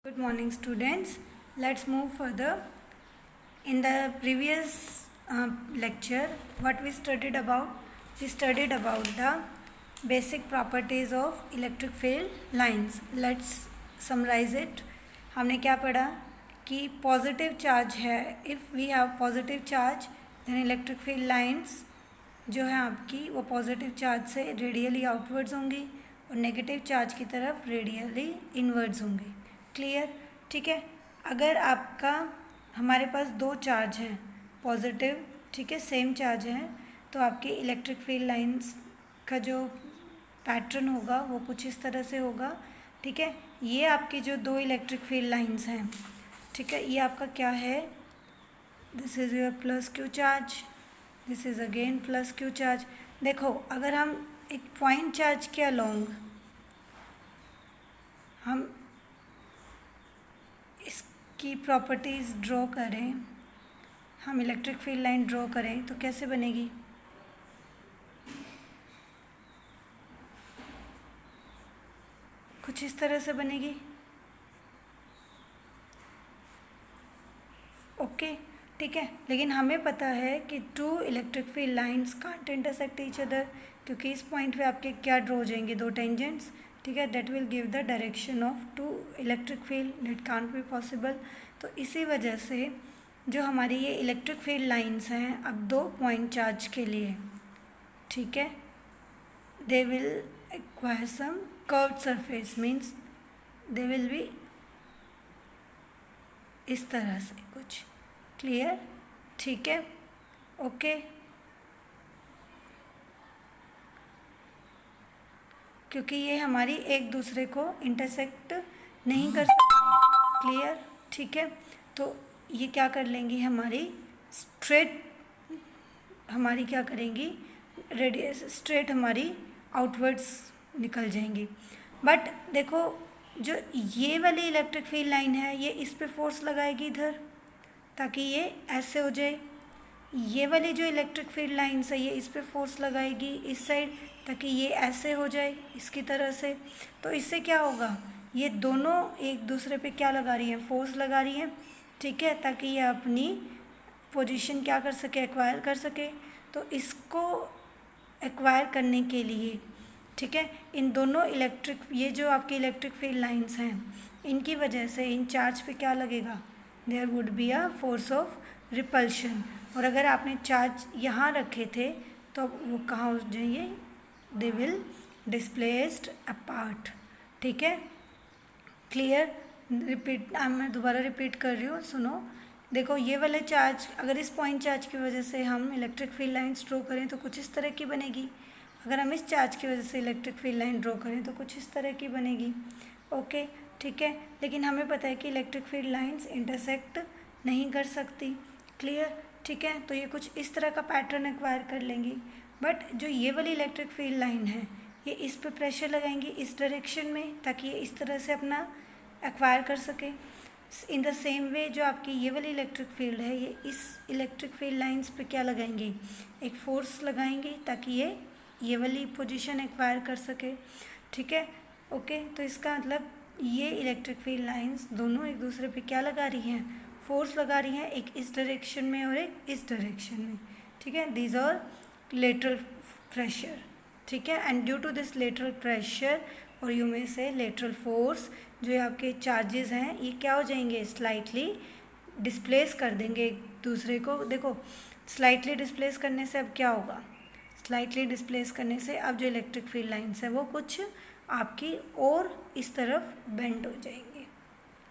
Good morning, students. Let's move further. In the previous lecture, what we studied about? We studied about the basic properties of electric field lines. Let's summarize it. हमने क्या पढ़ा कि positive charge है. If we have positive charge then electric field lines जो है आपकी वो positive charge से रेडियली आउटवर्ड्स होंगी और नेगेटिव चार्ज की तरफ रेडियली इनवर्ड्स होंगी. क्लियर? ठीक है. अगर आपका हमारे पास दो चार्ज हैं पॉजिटिव, ठीक है, सेम चार्ज हैं, तो आपकी इलेक्ट्रिक फील्ड लाइंस का जो पैटर्न होगा वो कुछ इस तरह से होगा. ठीक है. ये आपकी जो दो इलेक्ट्रिक फील्ड लाइंस हैं, ठीक है, ये आपका क्या है? This is your plus Q charge, this is again plus Q charge. देखो, अगर हम एक पॉइंट चार्ज के अलोंग हम इसकी प्रॉपर्टीज़ ड्रॉ करें, हम इलेक्ट्रिक फील्ड लाइन ड्रॉ करें तो कैसे बनेगी? कुछ इस तरह से बनेगी. ओके, ठीक है. लेकिन हमें पता है कि two electric field lines can't intersect each other, क्योंकि इस पॉइंट पे आपके क्या ड्रॉ हो जाएंगे? दो टेंजेंट्स. ठीक है. That will give the direction of two electric field. That can't be possible. तो इसी वजह से जो हमारी ये इलेक्ट्रिक फील्ड लाइंस हैं अब दो पॉइंट चार्ज के लिए, ठीक है, they will acquire some curved surface, means they will be इस तरह से कुछ. क्लियर? ठीक है. ओके. क्योंकि ये हमारी एक दूसरे को इंटरसेक्ट नहीं कर सकती. क्लियर? ठीक है. तो ये क्या कर लेंगी? हमारी स्ट्रेट, हमारी क्या करेंगी? रेडियस स्ट्रेट हमारी आउटवर्ड्स निकल जाएंगी. बट देखो, जो ये वाली इलेक्ट्रिक फील्ड लाइन है ये इस पे फोर्स लगाएगी इधर, ताकि ये ऐसे हो जाए. ये वाली जो इलेक्ट्रिक फील्ड लाइन्स है ये इस पे फोर्स लगाएगी इस साइड, ताकि ये ऐसे हो जाए इसकी तरह से. तो इससे क्या होगा? ये दोनों एक दूसरे पे क्या लगा रही हैं? फोर्स लगा रही हैं. ठीक है. ताकि ये अपनी पोजीशन क्या कर सके? एक्वायर कर सके. तो इसको एक्वायर करने के लिए, ठीक है, इन दोनों इलेक्ट्रिक, ये जो आपकी इलेक्ट्रिक फील्ड लाइंस हैं इनकी वजह से इन चार्ज पे क्या लगेगा? There would be a force of repulsion. और अगर आपने चार्ज यहाँ रखे थे तो वो कहाँ हो जाएंगे? They will displaced apart. ठीक है. क्लियर? रिपीट, मैं दोबारा रिपीट कर रही हूँ, सुनो. देखो, ये वाले चार्ज, अगर इस पॉइंट चार्ज की वजह से हम इलेक्ट्रिक फील्ड लाइन्स ड्रॉ करें तो कुछ इस तरह की बनेगी. अगर हम इस चार्ज की वजह से इलेक्ट्रिक फील्ड लाइन ड्रॉ करें तो कुछ इस तरह की बनेगी. ओके, ठीक है. लेकिन हमें पता है कि इलेक्ट्रिक फील्ड लाइंस इंटरसेक्ट नहीं कर सकती. क्लियर? ठीक है. तो ये कुछ इस तरह का पैटर्न एक्वायर कर लेंगी. बट जो ये वाली इलेक्ट्रिक फील्ड लाइन है ये इस पर प्रेशर लगाएंगी इस डायरेक्शन में, ताकि ये इस तरह से अपना एक्वायर कर सके. इन द सेम वे जो आपकी ये वाली इलेक्ट्रिक फील्ड है ये इस इलेक्ट्रिक फील्ड लाइंस पे क्या लगाएंगी? एक फोर्स लगाएंगी ताकि ये वाली पोजीशन एक्वायर कर सके. ठीक है. ओके. तो इसका मतलब ये इलेक्ट्रिक फील्ड लाइंस दोनों एक दूसरे पे क्या लगा रही हैं? फोर्स लगा रही हैं, एक इस डायरेक्शन में और एक इस डायरेक्शन में. ठीक है. These are lateral pressure. ठीक है. And due to this lateral pressure और यू में से लेटरल फोर्स, जो आपके चार्जेस हैं ये क्या हो जाएंगे? स्लाइटली डिस्प्लेस कर देंगे एक दूसरे को. देखो, स्लाइटली डिस्प्लेस करने से अब क्या होगा? स्लाइटली डिस्प्लेस करने से अब जो इलेक्ट्रिक फील्ड लाइंस है वो कुछ आपकी और इस तरफ बेंड हो जाएंगे.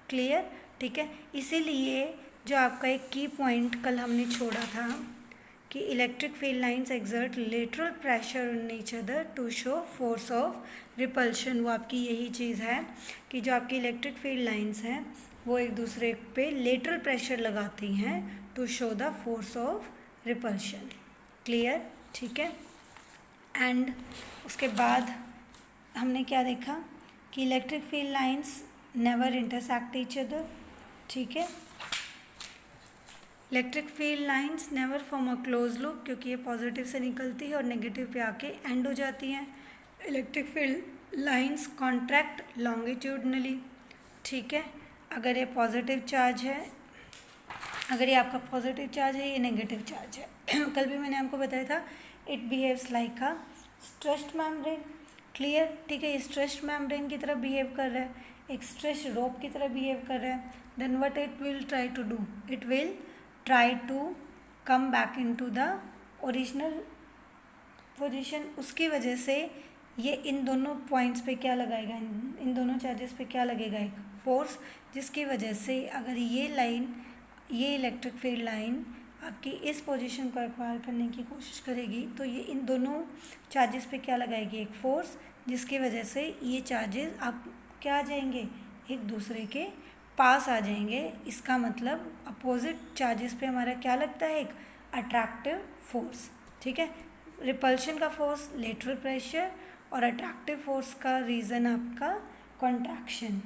क्लियर? ठीक है. इसीलिए जो आपका एक की पॉइंट कल हमने छोड़ा था कि electric field lines exert lateral pressure on each other to show force of repulsion. वो आपकी यही चीज़ है कि जो आपकी इलेक्ट्रिक फील्ड लाइंस हैं वो एक दूसरे पे लेटरल प्रेशर लगाती हैं to show the force of repulsion. Clear? ठीक है. एंड उसके बाद हमने क्या देखा कि electric field lines never intersect each other. ठीक है. Electric field lines never form a close loop, क्योंकि ये पॉजिटिव से निकलती है और नेगेटिव पे आके एंड हो जाती हैं. Electric field lines contract longitudinally. ठीक है. अगर ये पॉजिटिव चार्ज है, अगर ये आपका पॉजिटिव चार्ज है, ये नेगेटिव चार्ज है। कल भी मैंने आपको बताया था it behaves like a stressed membrane. Clear, ठीक है, ये स्ट्रेस्ड मेम्ब्रेन की तरह बिहेव कर रहा है, एक स्ट्रेस्ड रोप की तरह बिहेव कर रहा है। Then what it will try to do, it will try to come back into the original position. उसकी वजह से ये इन दोनों पॉइंट्स पे क्या लगाएगा, इन दोनों चार्जेस पे क्या लगेगा, एक फोर्स, जिसकी वजह से अगर ये लाइन, ये इलेक्ट्रिक फील्ड लाइन आपकी इस पोजीशन को एक्वायर करने की कोशिश करेगी तो ये इन दोनों चार्जेस पे क्या लगाएगी, एक फोर्स, जिसकी वजह से ये चार्जेस आप क्या आ जाएंगे, एक दूसरे के पास आ जाएंगे। इसका मतलब अपोजिट चार्जेस पे हमारा क्या लगता है, एक अट्रैक्टिव फोर्स। ठीक है, रिपल्शन का फोर्स लेटरल प्रेशर और अट्रैक्टिव फोर्स का रीज़न आपका कॉन्ट्रैक्शन।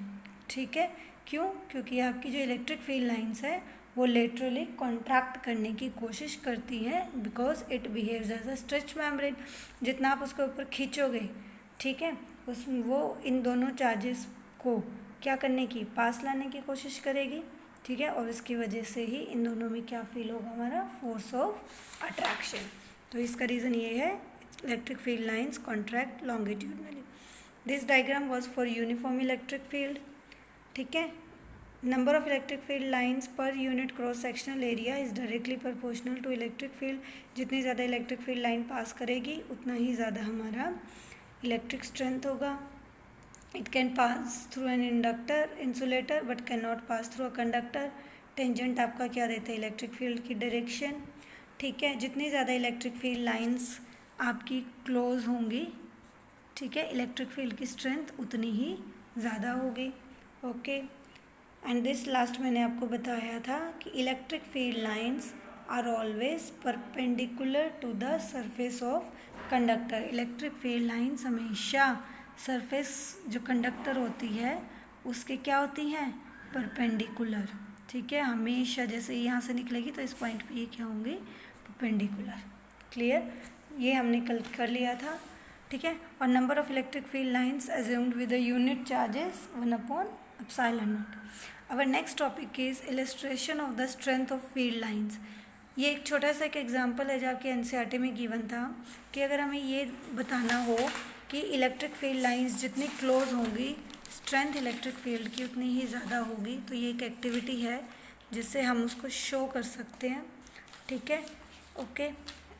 ठीक है, क्यों, क्योंकि आपकी जो इलेक्ट्रिक फील्ड लाइंस है वो लेटरली कॉन्ट्रैक्ट करने की कोशिश करती है because it behaves as a stretch membrane. जितना आप उसके ऊपर खींचोगे, ठीक है, वो इन दोनों चार्जेस को क्या करने की, पास लाने की कोशिश करेगी। ठीक है, और इसकी वजह से ही इन दोनों में क्या फील होगा, हमारा फोर्स ऑफ अट्रैक्शन। तो इसका रीज़न ये है electric field lines contract longitudinally. This diagram was for uniform electric field. ठीक है, number of electric field lines per unit cross sectional area is directly proportional to electric field. जितनी ज़्यादा electric field line पास करेगी उतना ही ज़्यादा हमारा electric strength होगा। It can pass through an inductor insulator but can not pass through a conductor. Tangent आपका क्या देता है, इलेक्ट्रिक फील्ड की डायरेक्शन। ठीक है, जितनी ज़्यादा इलेक्ट्रिक फील्ड लाइंस आपकी क्लोज होंगी, ठीक है, इलेक्ट्रिक फील्ड की स्ट्रेंथ उतनी ही ज़्यादा होगी। ओके, एंड दिस लास्ट मैंने आपको बताया था कि electric field lines are always perpendicular to the surface of conductor. Electric field lines हमेशा सरफेस जो कंडक्टर होती है उसके क्या होती हैं, परपेंडिकुलर। ठीक है, हमेशा जैसे यहाँ से निकलेगी तो इस पॉइंट पे ये क्या होंगी, परपेंडिकुलर। क्लियर, ये हमने कल कर लिया था। ठीक है, और number of electric field lines assumed with the unit charges 1/ε0। Our next topic is illustration of the strength of field lines। ये एक छोटा सा एक एग्जाम्पल है जो आपके एनसीईआरटी में गिवन था कि अगर हमें ये बताना हो कि इलेक्ट्रिक फील्ड लाइंस जितनी क्लोज होंगी स्ट्रेंथ इलेक्ट्रिक फील्ड की उतनी ही ज़्यादा होगी। तो ये एक एक्टिविटी है जिससे हम उसको शो कर सकते हैं। ठीक है, ओके,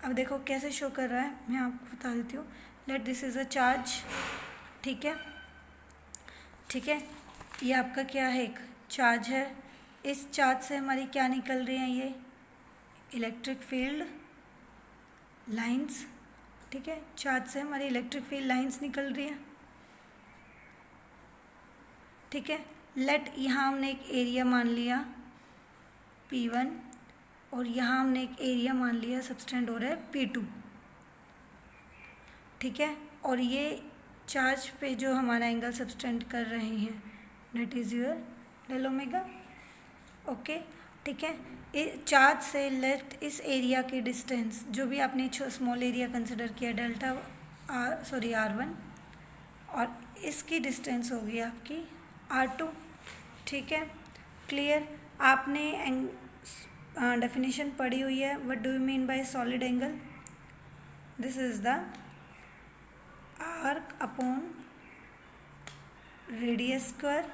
अब देखो कैसे शो कर रहा है, मैं आपको बता देती हूँ। Let this is a charge. ठीक है, ठीक है, ये आपका क्या है, एक चार्ज है। इस चार्ज से हमारी क्या निकल रही हैं, ये इलेक्ट्रिक फील्ड लाइंस। ठीक है, चार्ज से हमारी इलेक्ट्रिक फील्ड लाइंस निकल रही हैं। ठीक है, लेट यहाँ हमने एक एरिया मान लिया P1 और यहाँ हमने एक एरिया मान लिया सबस्टेंड हो रहा है P2। ठीक है, और ये चार्ज पे जो हमारा एंगल सबस्टेंड कर रहे हैं that is your del omega. Okay, ठीक है, चार्ज से लेट इस एरिया की डिस्टेंस जो भी आपने स्मॉल एरिया कंसिडर किया डेल्टा R1 और इसकी डिस्टेंस होगी आपकी R2। ठीक है, क्लियर, आपने डेफिनेशन पढ़ी हुई है। What do you mean by solid angle, this is the arc upon radius square,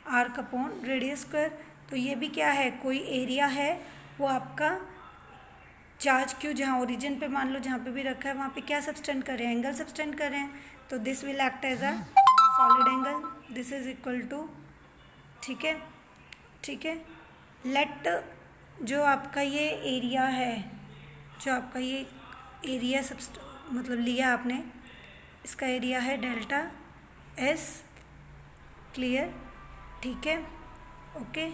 arc upon radius square. तो ये भी क्या है, कोई एरिया है, वो आपका चार्ज क्यों जहाँ ओरिजिन पे मान लो जहाँ पे भी रखा है वहाँ पे क्या सबस्टेंड कर रहे हैं, एंगल सबस्टेंड कर रहे हैं। तो this will act as a solid angle, this is equal to, ठीक है, ठीक है, लेट जो आपका ये एरिया है, जो आपका ये एरिया मतलब लिया आपने, इसका एरिया है डेल्टा S। क्लियर, ठीक है, ओके।